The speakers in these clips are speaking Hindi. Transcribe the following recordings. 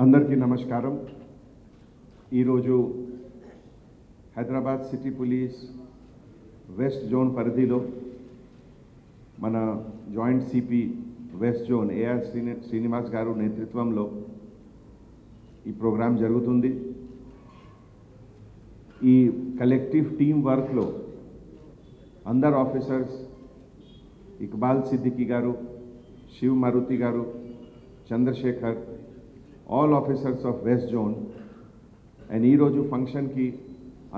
అందరికీ నమస్కారం. ఈరోజు Hyderabad city police west zone పరిధిలో మన joint CP west zone AR Srinivas గారు నేతృత్వంలో ఈ ప్రోగ్రాం జరుగుతుంది. ఈ కలెక్టివ్ టీమ్ వర్క్లో అందరు ఆఫీసర్స్ ఇక్బాల్ సిద్దికి గారు, శివ్ మారుతి గారు, Chandrasekhar, all officers of West Zone, and ఈరోజు ఫంక్షన్కి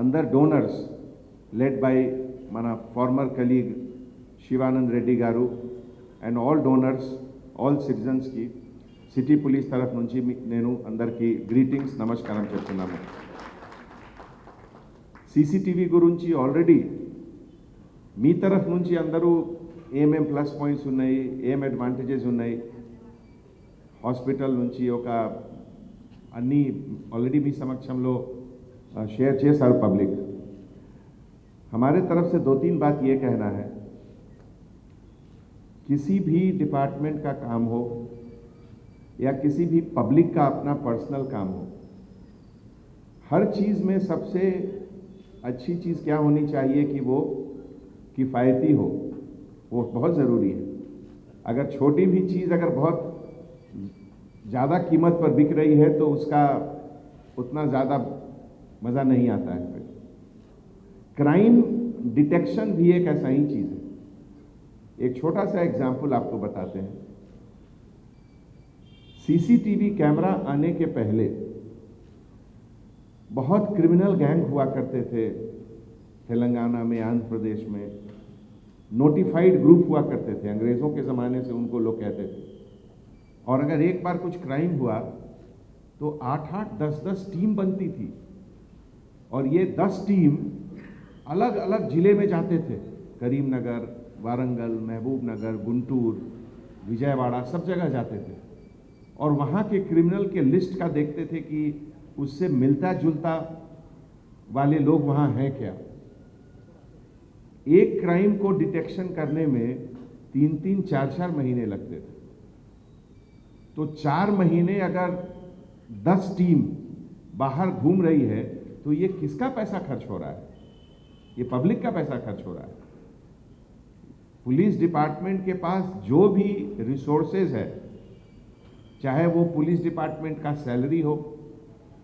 అందరు డోనర్స్ లెడ్ బై మన former colleague Shivanand Reddy garu and all donors, all సిటిజన్స్కి సిటీ పోలీస్ తరఫు నుంచి నేను అందరికీ గ్రీటింగ్స్, నమస్కారం చెప్తున్నాను. సీసీటీవీ గురించి ఆల్రెడీ మీ తరఫు నుంచి అందరూ ఏమేం ప్లస్ పాయింట్స్ ఉన్నాయి, ఏం అడ్వాంటేజెస్ ఉన్నాయి, హాస్పిటల్ నుంచి ఒక అన్నీ ऑलरेडी भी समक्षमलो शेयर చేశారు पब्लिक. हमारे तरफ से 2-3 बात ये कहना है, किसी भी डिपार्टमेंट का काम हो या किसी भी पब्लिक का अपना पर्सनल काम हो, हर चीज़ में सबसे अच्छी चीज़ क्या होनी चाहिए कि वो किफ़ायती हो. वो बहुत ज़रूरी है. अगर छोटी भी चीज़ अगर बहुत ज़्यादा कीमत पर बिक रही है तो उसका उतना ज़्यादा मज़ा नहीं आता है. क्राइम डिटेक्शन भी एक ऐसा ही चीज़ है. एक छोटा सा एग्जाम्पल आपको बताते हैं. सीसीटीवी कैमरा आने के पहले बहुत क्रिमिनल गैंग हुआ करते थे तेलंगाना में, आंध्र प्रदेश में. नोटिफाइड ग्रुप हुआ करते थे, अंग्रेज़ों के ज़माने से उनको लोग कहते थे. और अगर एक बार कुछ क्राइम हुआ तो 8-8, 10-10 टीम बनती थी और ये 10 टीम अलग अलग जिले में जाते थे. करीमनगर, वारंगल, महबूबनगर, गुंटूर, विजयवाड़ा, सब जगह जाते थे और वहाँ के क्रिमिनल के लिस्ट का देखते थे कि उससे मिलता जुलता वाले लोग वहाँ हैं क्या. एक क्राइम को डिटेक्शन करने में 3-3, 4-4 महीने लगते थे. तो 4 महीने अगर 10 टीम बाहर घूम रही है तो ये किसका पैसा खर्च हो रहा है? ये पब्लिक का पैसा खर्च हो रहा है. पुलिस डिपार्टमेंट के पास जो भी रिसोर्सेज है, चाहे वो पुलिस डिपार्टमेंट का सैलरी हो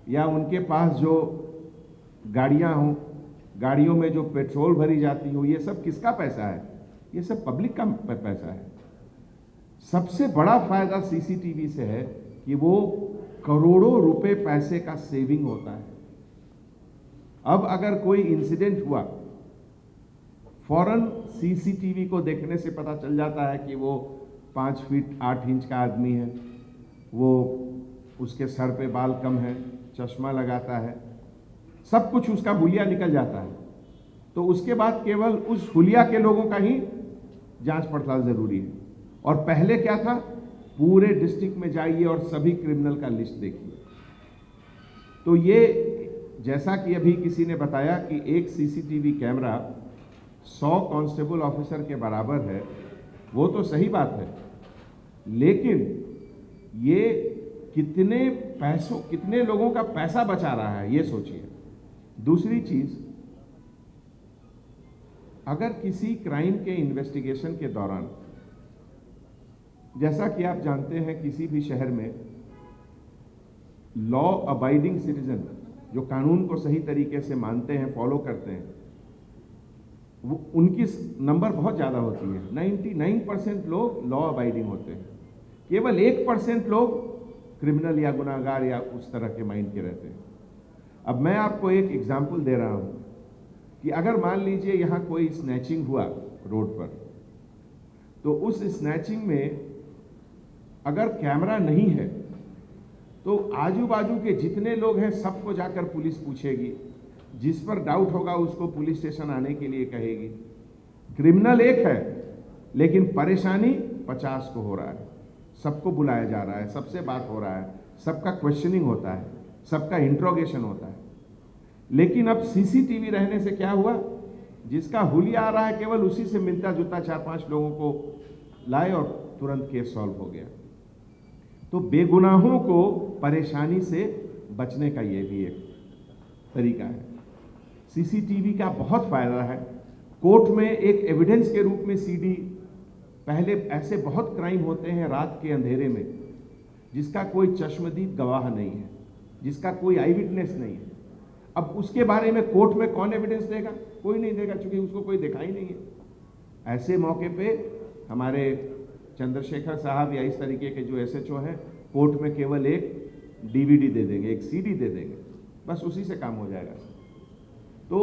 या उनके पास जो गाड़ियां हों, गाड़ियों में जो पेट्रोल भरी जाती हो, ये सब किसका पैसा है? ये सब पब्लिक का पैसा है. सबसे बड़ा फायदा सीसीटीवी से है कि वो करोड़ों रुपए पैसे का सेविंग होता है. अब अगर कोई इंसिडेंट हुआ, फौरन सीसीटीवी को देखने से पता चल जाता है कि वो 5 फीट 8 इंच का आदमी है, वो उसके सर पे बाल कम है, चश्मा लगाता है, सब कुछ उसका हुलिया निकल जाता है. तो उसके बाद केवल उस हुलिया के लोगों का ही जांच पड़ताल जरूरी है. और पहले क्या था, पूरे डिस्ट्रिक्ट में जाइए और सभी क्रिमिनल का लिस्ट देखिए. तो ये जैसा कि अभी किसी ने बताया कि एक सीसीटीवी कैमरा 100 कांस्टेबल ऑफिसर के बराबर है, वो तो सही बात है, लेकिन ये कितने लोगों का पैसा बचा रहा है, ये सोचिए. दूसरी चीज, अगर किसी क्राइम के इन्वेस्टिगेशन के दौरान, जैसा कि आप जानते हैं किसी भी शहर में लॉ अबाइडिंग सिटीजन, जो कानून को सही तरीके से मानते हैं, फॉलो करते हैं, वो उनकी नंबर बहुत ज़्यादा होती है. 99% लोग लॉ अबाइडिंग होते हैं, केवल 1% लोग क्रिमिनल या गुनाहगार या उस तरह के माइंड के रहते हैं. अब मैं आपको एक एग्जाम्पल दे रहा हूँ कि अगर मान लीजिए यहाँ कोई स्नैचिंग हुआ रोड पर, तो उस स्नैचिंग में अगर कैमरा नहीं है तो आजू बाजू के जितने लोग हैं सबको जाकर पुलिस पूछेगी. जिस पर डाउट होगा उसको पुलिस स्टेशन आने के लिए कहेगी. क्रिमिनल एक है लेकिन परेशानी 50 को हो रहा है. सबको बुलाया जा रहा है, सबसे बात हो रहा है, सबका क्वेश्चनिंग होता है, सबका इंट्रोगेशन होता है. लेकिन अब सीसीटीवी रहने से क्या हुआ, जिसका हुलिया आ रहा है केवल उसी से मिलता जुलता 4-5 लोगों को लाए और तुरंत केस सॉल्व हो गया. तो बेगुनाहों को परेशानी से बचने का ये भी एक तरीका है। सीसीटीवी का बहुत फायदा है। कोर्ट में एक एविडेंस के रूप में सीडी, पहले ऐसे बहुत क्राइम होते हैं रात के अंधेरे में जिसका कोई चश्मदीद गवाह नहीं है, जिसका कोई आई विटनेस नहीं है। अब उसके बारे में कोर्ट में कौन एविडेंस देगा? कोई नहीं देगा, क्योंकि उसको कोई देखा ही नहीं है। ऐसे मौके पे हमारे चंद्रशेखर साहब या इस तरीके के जो एसएचओ हैं, कोर्ट में केवल एक डीवीडी दे देंगे, एक सीडी दे देंगे, बस उसी से काम हो जाएगा। तो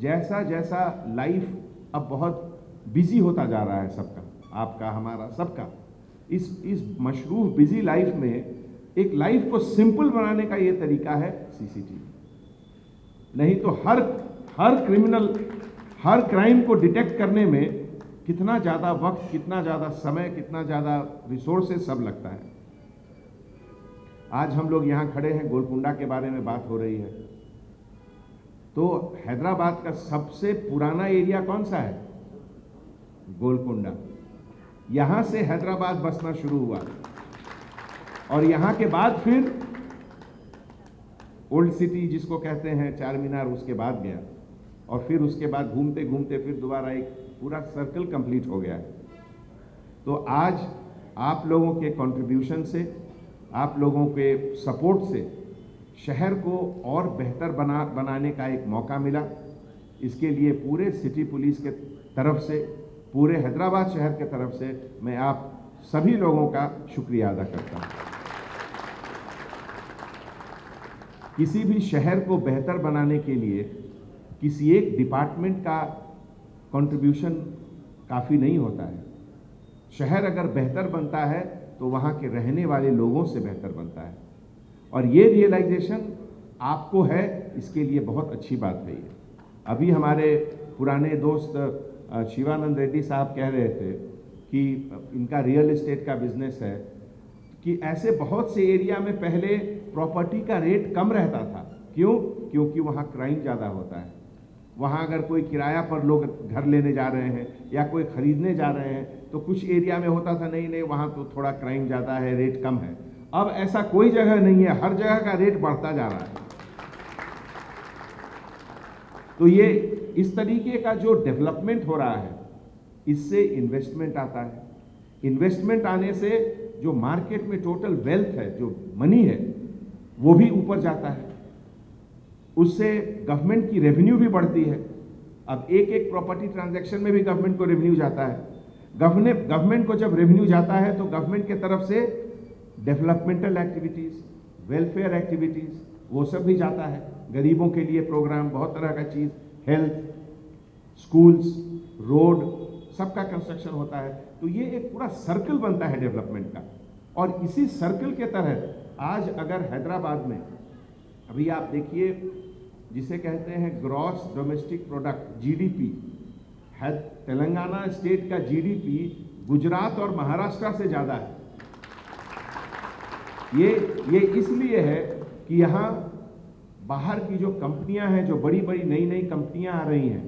जैसा जैसा लाइफ अब बहुत बिजी होता जा रहा है सबका, आपका, हमारा, सबका, इस मशरूफ बिजी लाइफ में एक लाइफ को सिंपल बनाने का ये तरीका है सीसीटीवी। नहीं तो हर क्रिमिनल, हर क्राइम को डिटेक्ट करने में कितना ज़्यादा वक्त, कितना ज़्यादा समय, कितना ज़्यादा रिसोर्सेज सब लगता है। आज हम लोग यहाँ खड़े हैं, गोलकुंडा के बारे में बात हो रही है। तो हैदराबाद का सबसे पुराना एरिया कौन सा है? गोलकुंडा। यहाँ से हैदराबाद बसना शुरू हुआ और यहाँ के बाद फिर ओल्ड सिटी जिसको कहते हैं, चार मीनार, उसके बाद गया और फिर उसके बाद घूमते घूमते फिर दोबारा एक पूरा सर्कल कंप्लीट हो गया है। तो आज आप लोगों के कंट्रीब्यूशन से, आप लोगों के सपोर्ट से शहर को और बेहतर बनाने का एक मौका मिला। इसके लिए पूरे सिटी पुलिस के तरफ से, पूरे हैदराबाद शहर के तरफ से मैं आप सभी लोगों का शुक्रिया अदा करता हूं। किसी भी शहर को बेहतर बनाने के लिए किसी एक डिपार्टमेंट का कंट्रीब्यूशन काफ़ी नहीं होता है। शहर अगर बेहतर बनता है तो वहाँ के रहने वाले लोगों से बेहतर बनता है, और ये रियलाइजेशन आपको है, इसके लिए बहुत अच्छी बात है ये। अभी हमारे पुराने दोस्त शिवानंद रेड्डी साहब कह रहे थे कि इनका रियल एस्टेट का बिजनेस है, कि ऐसे बहुत से एरिया में पहले प्रॉपर्टी का रेट कम रहता था। क्यों? क्योंकि वहाँ क्राइम ज़्यादा होता है। वहाँ अगर कोई किराया पर लोग घर लेने जा रहे हैं या कोई खरीदने जा रहे हैं तो कुछ एरिया में होता था नहीं वहाँ तो थोड़ा क्राइम ज़्यादा है, रेट कम है। अब ऐसा कोई जगह नहीं है, हर जगह का रेट बढ़ता जा रहा है। तो ये इस तरीके का जो डेवलपमेंट हो रहा है, इससे इन्वेस्टमेंट आता है। इन्वेस्टमेंट आने से जो मार्केट में टोटल वेल्थ है, जो मनी है, वो भी ऊपर जाता है। उससे गवर्नमेंट की रेवेन्यू भी बढ़ती है। अब एक एक प्रॉपर्टी ट्रांजैक्शन में भी गवर्नमेंट को रेवेन्यू जाता है। गवर्नमेंट को जब रेवेन्यू जाता है तो गवर्नमेंट के तरफ से डेवलपमेंटल एक्टिविटीज़, वेलफेयर एक्टिविटीज़, वो सब भी जाता है। गरीबों के लिए प्रोग्राम, बहुत तरह का चीज़, हेल्थ, स्कूल्स, रोड, सबका कंस्ट्रक्शन होता है। तो ये एक पूरा सर्कल बनता है डेवलपमेंट का। और इसी सर्कल के तहत आज अगर हैदराबाद में, अभी आप देखिए, जिसे कहते हैं gross domestic product, GDP, Telangana state का जीडीपी गुजरात और महाराष्ट्र से ज़्यादा है। ये इसलिए है कि यहाँ बाहर की जो कंपनियां हैं, जो बड़ी बड़ी नई नई कंपनियां आ रही हैं,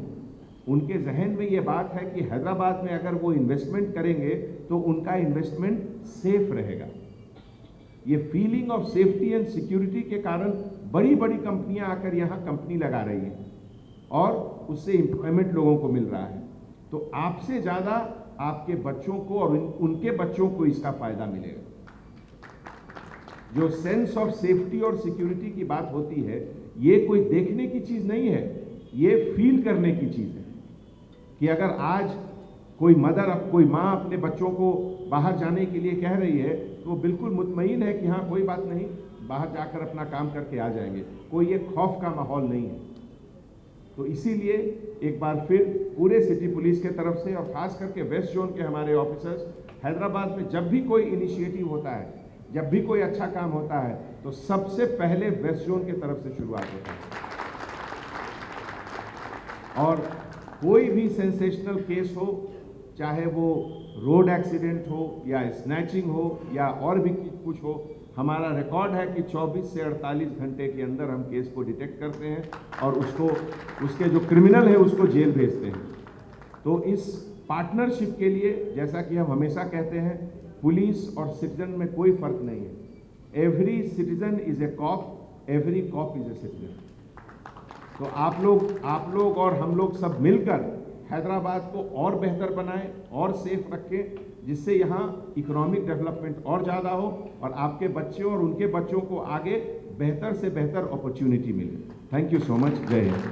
उनके जहन में ये बात है कि हैदराबाद में अगर वो इन्वेस्टमेंट करेंगे तो उनका इन्वेस्टमेंट सेफ रहेगा। ये feeling of safety and security के कारण बड़ी बड़ी कंपनियां आकर यहाँ कंपनी लगा रही हैं और उससे एम्प्लॉयमेंट लोगों को मिल रहा है। तो आपसे ज़्यादा आपके बच्चों को और उनके बच्चों को इसका फायदा मिलेगा। जो सेंस ऑफ सेफ्टी और सिक्योरिटी की बात होती है, ये कोई देखने की चीज़ नहीं है, ये फील करने की चीज़ है। कि अगर आज कोई मदर, कोई माँ अपने बच्चों को बाहर जाने के लिए कह रही है तो वो बिल्कुल मुतमईन है कि हाँ कोई बात नहीं, बाहर जाकर अपना काम करके आ जाएंगे, कोई ये खौफ का माहौल नहीं है। तो इसीलिए एक बार फिर पूरे सिटी पुलिस के तरफ से और खास करके वेस्ट जोन के हमारे ऑफिसर्स, हैदराबाद में जब भी कोई इनिशिएटिव होता है, जब भी कोई अच्छा काम होता है, तो सबसे पहले वेस्ट जोन की तरफ से शुरुआत होता है। और कोई भी सेंसेशनल केस हो, चाहे वो रोड एक्सीडेंट हो या स्नैचिंग हो या और भी कुछ हो, हमारा रिकॉर्ड है कि 24 से 48 घंटे के अंदर हम केस को डिटेक्ट करते हैं और उसको, उसके जो क्रिमिनल है उसको जेल भेजते हैं। तो इस पार्टनरशिप के लिए, जैसा कि हम हमेशा कहते हैं, पुलिस और सिटीजन में कोई फर्क नहीं है। Every citizen is a cop, every cop is a citizen. तो आप लोग और हम लोग सब मिलकर हैदराबाद को और बेहतर बनाएं और सेफ रखें, जिससे यहाँ इकोनॉमिक डेवलपमेंट और ज़्यादा हो और आपके बच्चे और उनके बच्चों को आगे बेहतर से बेहतर अपॉर्चुनिटी मिले। Thank you so much. जय हिंद।